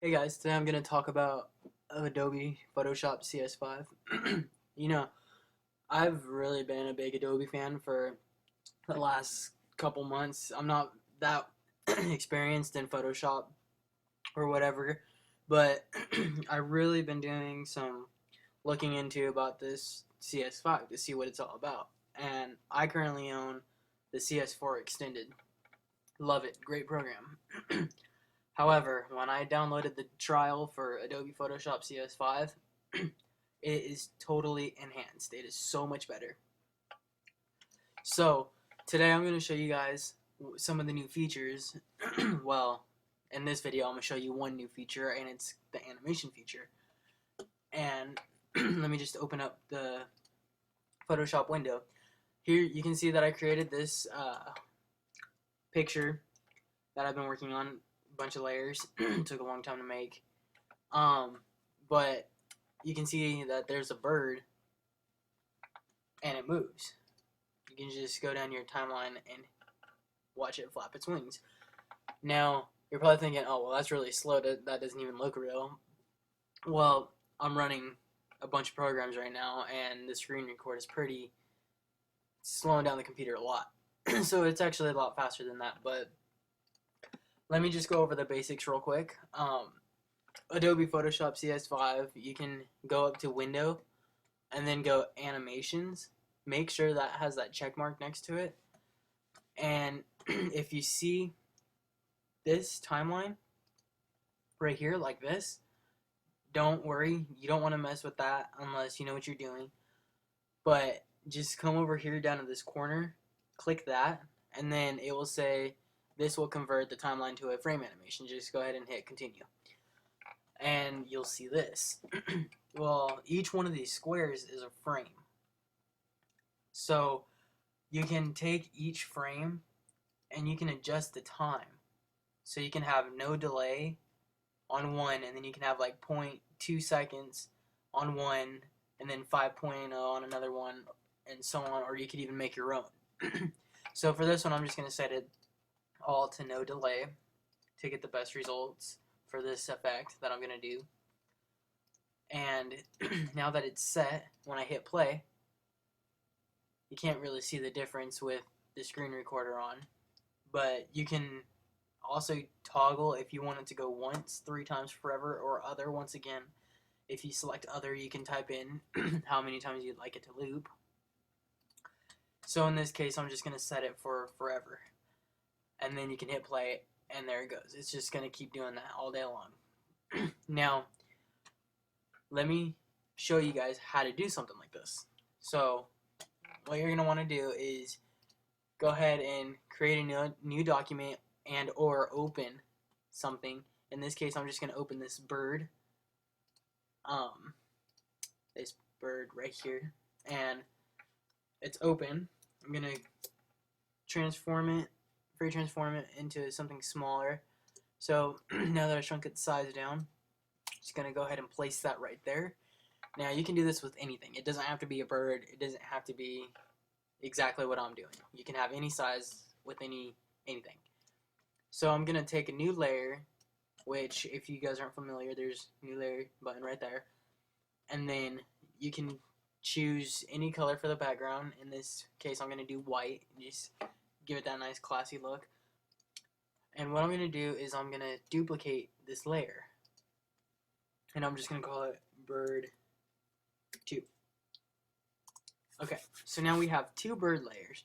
Hey guys, today I'm going to talk about Adobe Photoshop CS5. You know, I've really been a big Adobe fan for the last couple months. I'm not that experienced in Photoshop or whatever, but I've really been doing some looking into about this CS5 to see what it's all about. And I currently own the CS4 Extended. Love it. Great program. However, when I downloaded the trial for Adobe Photoshop CS5, it is totally enhanced. It is so much better. So, today I'm going to show you guys some of the new features. Well, in this video, I'm going to show you one new feature, and it's the animation feature. And let me just open up the Photoshop window. Here, you can see that I created this picture that I've been working on. Bunch of layers. Took a long time to make. But you can see that there's a bird and it moves. You can just go down your timeline and watch it flap its wings. Now, you're probably thinking, oh, well, that's really slow. That doesn't even look real. Well, I'm running a bunch of programs right now, and the screen record is pretty slowing down the computer a lot. So it's actually a lot faster than that, but let me just go over the basics real quick. Adobe Photoshop CS5, you can go up to Window and then go Animations. Make sure that has that check mark next to it. And if you see this timeline right here like this, don't worry. You don't want to mess with that unless you know what you're doing. But just come over here down to this corner, click that, and then it will say this will convert the timeline to a frame animation. Just go ahead and hit continue. And you'll see this. Well, each one of these squares is a frame. So you can take each frame and you can adjust the time. So you can have no delay on one, and then you can have like 0.2 seconds on one, and then 5.0 on another one, and so on, or you could even make your own. So for this one, I'm just going to set it all to no delay to get the best results for this effect that I'm going to do. And now that it's set, when I hit play, you can't really see the difference with the screen recorder on, but you can also toggle if you want it to go once, 3 times forever, or other. Once again, if you select other, you can type in how many times you'd like it to loop. So in this case, I'm just going to set it for forever. And then you can hit play, and there it goes. It's just going to keep doing that all day long. Now, let me show you guys how to do something like this. So, what you're going to want to do is go ahead and create a new document and or open something. In this case, I'm just going to open this bird. This bird right here. And it's open. I'm going to free transform it into something smaller. So now that I shrunk its size down, just going to go ahead and place that right there. Now you can do this with anything. It doesn't have to be a bird. It doesn't have to be exactly what I'm doing. You can have any size with anything. So I'm going to take a new layer, which if you guys aren't familiar, there's new layer button right there. And then you can choose any color for the background. In this case, I'm going to do white. Just give it that nice classy look. And what I'm going to do is I'm going to duplicate this layer. And I'm just going to call it bird 2. Okay, so now we have 2 bird layers.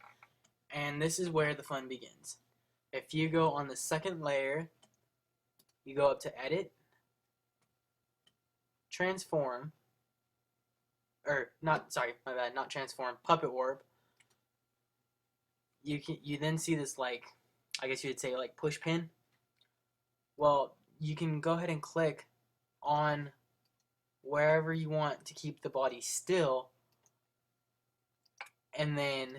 And this is where the fun begins. If you go on the second layer, you go up to edit, transform, or not, sorry, my bad, not transform, puppet warp. You then see this, like, I guess you would say like push pin. Well, you can go ahead and click on wherever you want to keep the body still, and then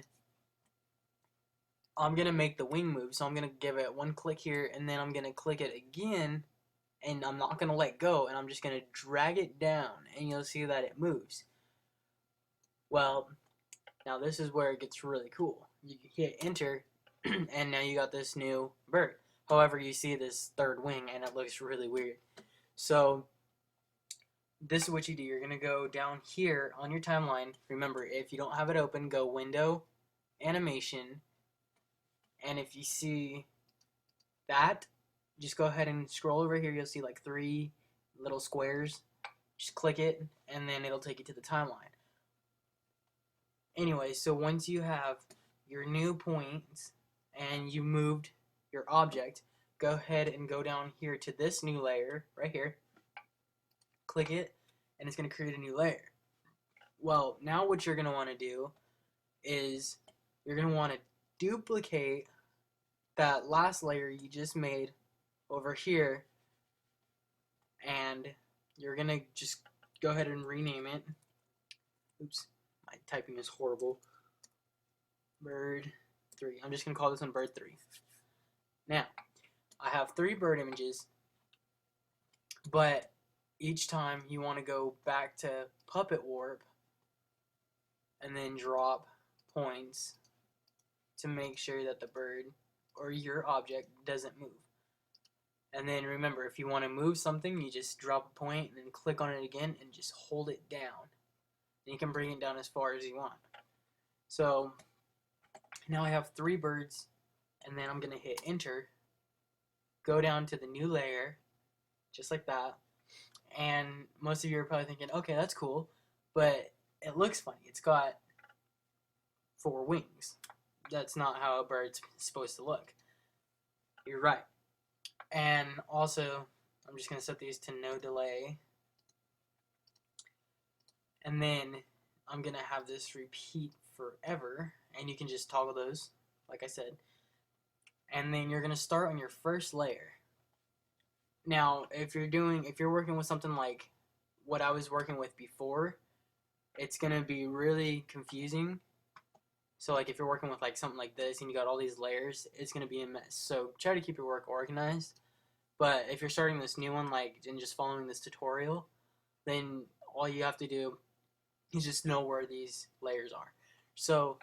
I'm going to make the wing move. So I'm going to give it one click here, and then I'm going to click it again, and I'm not going to let go, and I'm just going to drag it down, and you'll see that it moves. Well, now this is where it gets really cool. You hit enter, and now you got this new bird. However, you see this third wing, and it looks really weird. So this is what you do. You're going to go down here on your timeline. Remember, if you don't have it open, go Window, Animation, and if you see that, just go ahead and scroll over here. You'll see like 3 little squares. Just click it, and then it'll take you to the timeline. Anyway, so once you have your new points and you moved your object, go ahead and go down here to this new layer right here. Click it, and it's going to create a new layer. Well, now what you're going to want to do is you're going to want to duplicate that last layer you just made over here, and you're going to just go ahead and rename it. Oops, my typing is horrible. Bird 3. I'm just going to call this one Bird 3. Now, I have 3 bird images, but each time you want to go back to Puppet Warp and then drop points to make sure that the bird or your object doesn't move. And then remember, if you want to move something, you just drop a point and then click on it again and just hold it down. And you can bring it down as far as you want. So now I have 3 birds, and then I'm going to hit enter, go down to the new layer, just like that. And most of you are probably thinking, okay, that's cool, but it looks funny. It's got 4 wings. That's not how a bird's supposed to look. You're right. And also, I'm just going to set these to no delay. And then I'm going to have this repeat forever. And you can just toggle those, like I said. And then you're going to start on your first layer. Now, if you're working with something like what I was working with before, it's going to be really confusing. So like if you're working with like something like this and you got all these layers, it's going to be a mess. So try to keep your work organized. But if you're starting this new one like and just following this tutorial, then all you have to do is just know where these layers are. So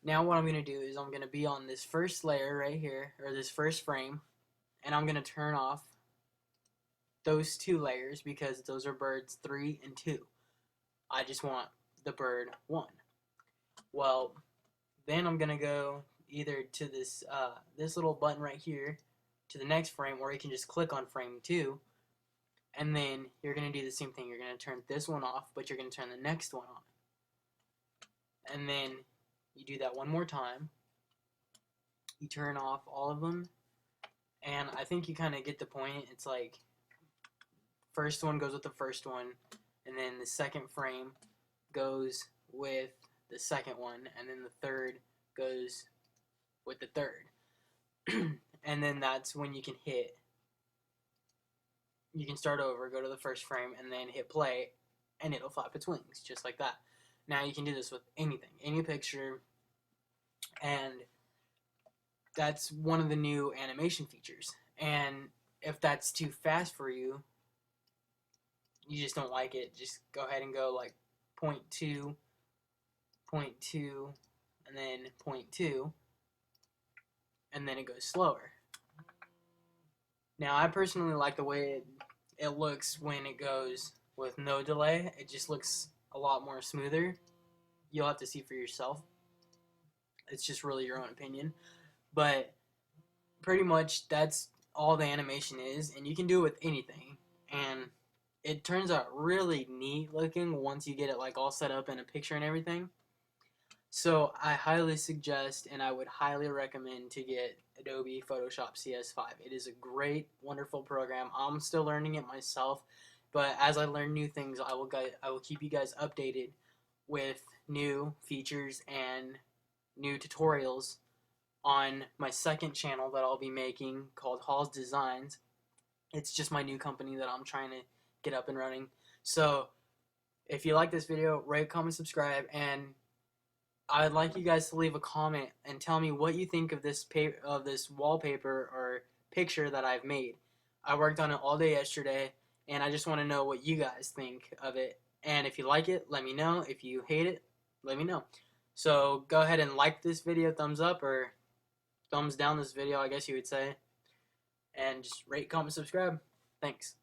now what I'm going to do is I'm going to be on this first layer right here, or this first frame, and I'm going to turn off those 2 layers because those are birds 3 and 2. I just want the bird 1. Well, then I'm gonna go either to this this little button right here to the next frame, or you can just click on frame 2, and then you're gonna do the same thing. You're gonna turn this one off, but you're gonna turn the next one on, and then you do that one more time. You turn off all of them, and I think you kind of get the point. It's like first one goes with the first one, and then the second frame goes with the second one, and then the third goes with the third. And then that's when you can start over, go to the first frame, and then hit play, and it'll flap its wings, just like that. Now you can do this with anything, any picture, and that's one of the new animation features. And if that's too fast for you, you just don't like it, just go ahead and go like 0.2, 0.2, and then 0.2, and then it goes slower. Now I personally like the way it looks when it goes with no delay. It just looks a lot more smoother. You'll have to see for yourself. It's just really your own opinion. But pretty much that's all the animation is, and you can do it with anything. And it turns out really neat looking once you get it like all set up in a picture and everything. So I highly suggest and I would highly recommend to get Adobe Photoshop CS5. It is a great, wonderful program. I'm still learning it myself, but as I learn new things, I will keep you guys updated with new features and new tutorials on my second channel that I'll be making called Hall's Designs. It's just my new company that I'm trying to get up and running. So if you like this video, rate, comment, subscribe, and I'd like you guys to leave a comment and tell me what you think of this wallpaper or picture that I've made. I worked on it all day yesterday, and I just want to know what you guys think of it. And if you like it, let me know. If you hate it, let me know. So go ahead and like this video, thumbs up, or thumbs down this video, I guess you would say. And just rate, comment, subscribe. Thanks.